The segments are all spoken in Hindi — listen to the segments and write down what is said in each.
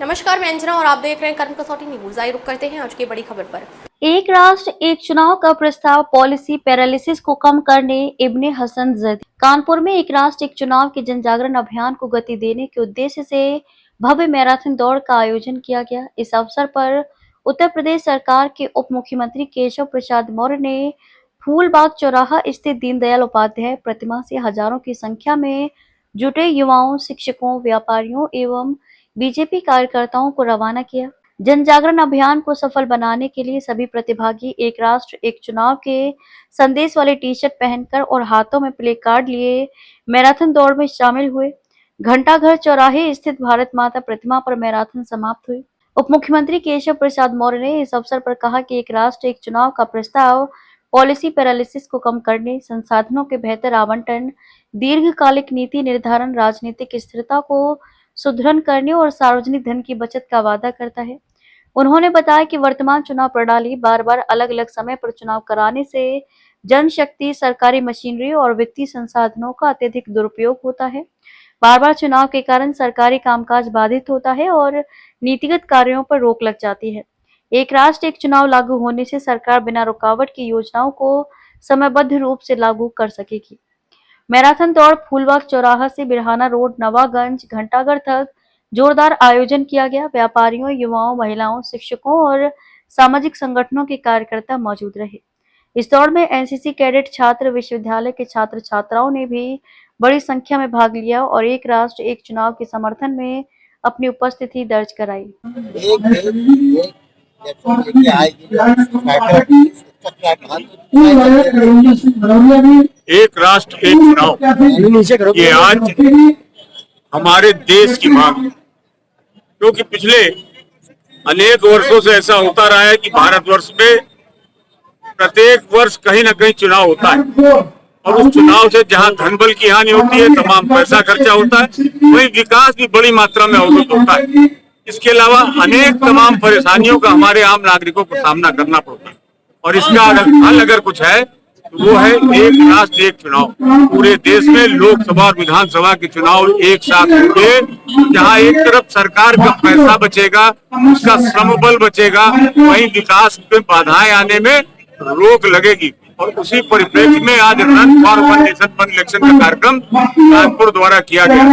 नमस्कार, मैं अंजना और आप देख रहे हैं कर्म कसौटी न्यूज। आइए रुक करते हैं आज की बड़ी खबर पर। एक राष्ट्र एक चुनाव का प्रस्ताव पॉलिसी पैरालिसिस को कम करने इब्ने हसन जद। कानपुर में एक राष्ट्र एक चुनाव के जन जागरण अभियान को गति देने के उद्देश्य से भव्य मैराथन दौड़ का आयोजन किया गया। इस अवसर पर उत्तर प्रदेश सरकार के उप मुख्यमंत्री केशव प्रसाद मौर्य ने फूलबाग चौराहा स्थित दीनदयाल उपाध्याय प्रतिमा से हजारों की संख्या में जुटे युवाओं, शिक्षकों, व्यापारियों एवं बीजेपी कार्यकर्ताओं को रवाना किया। जन जागरण अभियान को सफल बनाने के लिए सभी प्रतिभागी एक राष्ट्र एक चुनाव के संदेश वाले टी शर्ट पहनकर और हाथों में प्ले कार्ड लिए मैराथन दौड़ में शामिल हुए। घंटाघर चौराहे स्थित भारत माता प्रतिमा पर मैराथन समाप्त हुई। उप मुख्यमंत्री केशव प्रसाद मौर्य ने इस अवसर पर कहा कि एक राष्ट्र एक चुनाव का प्रस्ताव पॉलिसी पैरालिसिस को कम करने, संसाधनों के बेहतर आवंटन, दीर्घकालिक नीति निर्धारण, राजनीतिक स्थिरता को सुदृढ़ करने और सार्वजनिक धन की बचत का वादा करता है। उन्होंने बताया कि वर्तमान चुनाव प्रणाली बार-बार अलग-अलग समय पर चुनाव कराने से जनशक्ति, सरकारी मशीनरी और वित्तीय संसाधनों का अत्यधिक दुरुपयोग होता है। बार-बार चुनाव के कारण सरकारी कामकाज बाधित होता है और नीतिगत कार्यों पर रोक लग जाती है। एक राष्ट्र एक चुनाव लागू होने से सरकार बिना रुकावट की योजनाओं को समयबद्ध रूप से लागू कर सकेगी। मैराथन दौड़ फूलबाग चौराहा से बिरहाना रोड, नवागंज, घंटाघर तक जोरदार आयोजन किया गया। व्यापारियों, युवाओं, महिलाओं, शिक्षकों और सामाजिक संगठनों के कार्यकर्ता मौजूद रहे। इस दौड़ में एनसीसी कैडेट छात्र, विश्वविद्यालय के छात्र छात्राओं ने भी बड़ी संख्या में भाग लिया और एक राष्ट्र एक चुनाव के समर्थन में अपनी उपस्थिति दर्ज कराई। एक राष्ट्र एक चुनाव ये आज हमारे देश की मांग है, क्योंकि पिछले अनेक वर्षों से ऐसा होता रहा है कि भारतवर्ष में प्रत्येक वर्ष कहीं न कहीं चुनाव होता है और उस चुनाव से जहां धन बल की हानि होती है, तमाम पैसा खर्चा होता है, वहीं विकास भी बड़ी मात्रा में अवरुद्ध होता है। इसके अलावा अनेक तमाम परेशानियों का हमारे आम नागरिकों को सामना करना पड़ता है और इसका हल अगर कुछ है तो वो है एक राष्ट्र एक चुनाव। पूरे देश में लोकसभा और विधानसभा के चुनाव एक साथ होंगे, जहां एक तरफ सरकार का पैसा बचेगा, उसका श्रम बल बचेगा, वहीं विकास में बाधाएं आने में रोक लगेगी। और उसी परिप्रेक्ष्य में आज run for one nation one election का कार्यक्रम कानपुर द्वारा किया गया।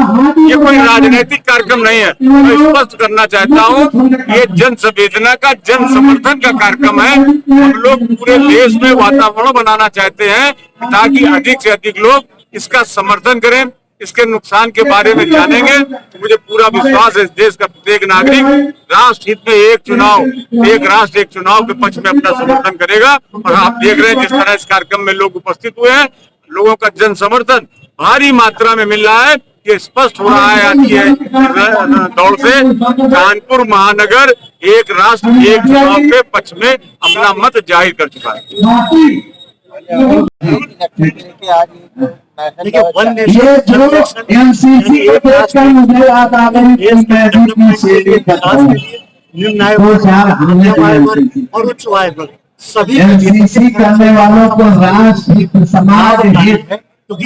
ये कोई राजनीतिक कार्यक्रम नहीं है, मैं स्पष्ट करना चाहता हूँ, ये जन संवेदना का, जन समर्थन का कार्यक्रम है। हम लोग पूरे देश में वातावरण बनाना चाहते हैं ताकि अधिक से अधिक लोग इसका समर्थन करें, इसके नुकसान के बारे में जानेंगे। तो मुझे पूरा विश्वास है इस देश का प्रत्येक नागरिक राष्ट्र हित में एक चुनाव, एक राष्ट्र एक चुनाव के पक्ष में अपना समर्थन करेगा। और आप देख रहे हैं जिस तरह इस कार्यक्रम में लोग उपस्थित हुए हैं, लोगों का जन समर्थन भारी मात्रा में मिल रहा है। ये स्पष्ट हो रहा है आज की दौड़ से कानपुर महानगर एक राष्ट्र एक चुनाव के पक्ष में अपना मत जाहिर कर चुका है। देखिए वन नेशन मुझे आप और उच्च आयोग सभी करने वालों को राष्ट्र समाज हित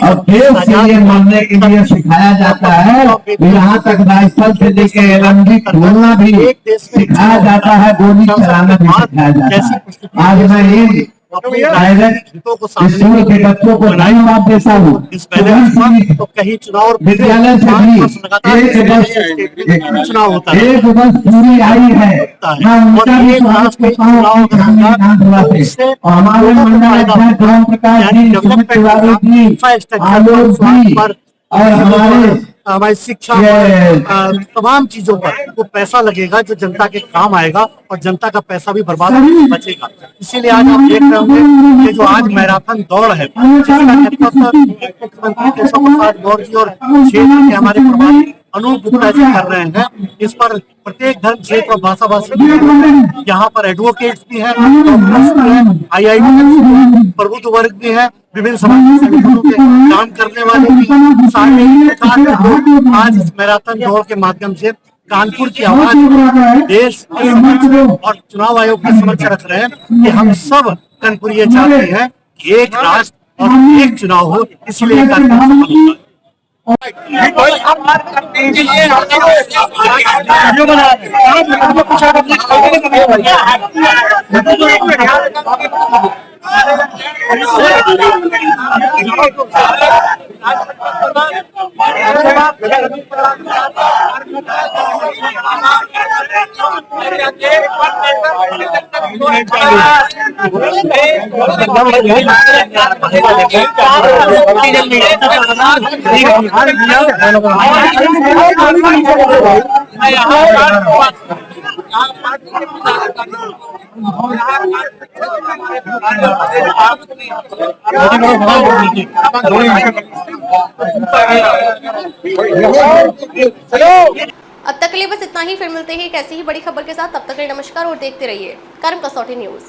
और देश के लिए मरने के लिए सिखाया जाता है। यहाँ तक राइफल से लेकर एलएमजी खोलना भी सिखाया जाता है, गोली चलाना भी सिखाया जाता है। आज मैं ये स्कूल के बच्चों को नई बात देता हूँ, तो कहीं चुनाव विद्यालय से भी चुनाव होता है, एक बस पूरी आई है और हमारे मंडल अध्यक्ष राम प्रकाश जी, आलोक जी और हमारी शिक्षा तमाम चीजों पर वो पैसा लगेगा जो जनता के काम आएगा और जनता का पैसा भी बर्बाद बचेगा। इसीलिए आज आप देख रहे होंगे कि जो आज मैराथन दौड़ है, जिसका नेतृत्व मुख्यमंत्री केशव प्रसाद मौर्य जी और क्षेत्र के हमारे प्रभारी अनूप गुप्ता जी कर रहे हैं। इस पर प्रत्येक धर्म, क्षेत्र और भाषा भाषी, यहाँ पर एडवोकेट्स भी हैं, IIT प्रबुद्ध वर्ग भी है, विभिन्न समाज संगठनों के काम करने वाले भी सारे आज इस मैराथन दौड़ के माध्यम से कानपुर की आवाज देश और चुनाव आयोग के समक्ष रख रहे हैं कि हम सब कानपुरिये चाहते हैं कि एक राष्ट्र और एक चुनाव हो, इसलिए कार्यक्रम सफल होता है। वीडियो बना रहे अब तक के लिए बस इतना ही, फिर मिलते हैं एक ऐसी ही बड़ी खबर के साथ। तब तक के लिए नमस्कार और देखते रहिए कर्म कसौटी न्यूज।